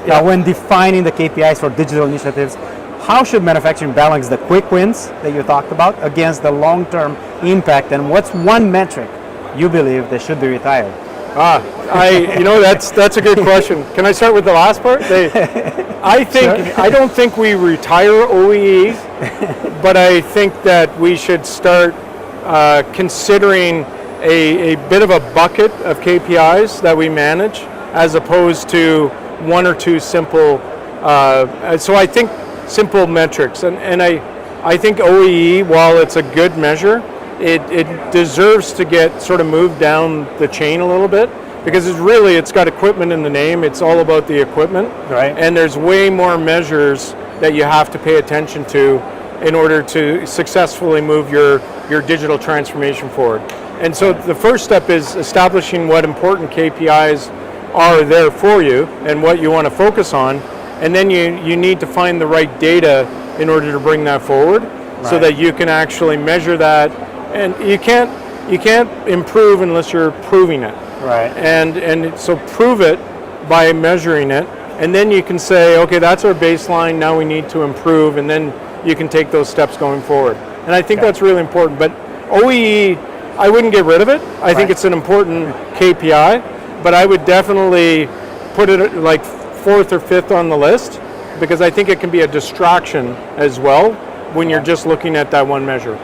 Now, when defining the KPIs for digital initiatives, how should manufacturing balance the quick wins that you talked about against the long-term impact, and what's one metric you believe that should be retired? That's a good question. Can I start with the last part? I don't think we retire OEE, but I think that we should start considering a bit of a bucket of KPIs that we manage, as opposed to one or two simple. So I think simple metrics, and I think OEE, while it's a good measure, it deserves to get sort of moved down the chain a little bit, because it's got equipment in the name. It's all about the equipment, right? And there's way more measures that you have to pay attention to in order to successfully move your digital transformation forward. And so the first step is establishing what important KPIs are there for you and what you want to focus on, and then you need to find the right data in order to bring that forward, so that you can actually measure that. And you can't improve unless you're proving it. Right. And so prove it by measuring it, and then you can say, okay, that's our baseline, now we need to improve, and then you can take those steps going forward. And I think that's really important. But OEE, I wouldn't get rid of it. I think it's an important KPI, but I would definitely put it like fourth or fifth on the list, because I think it can be a distraction as well when you're just looking at that one measure.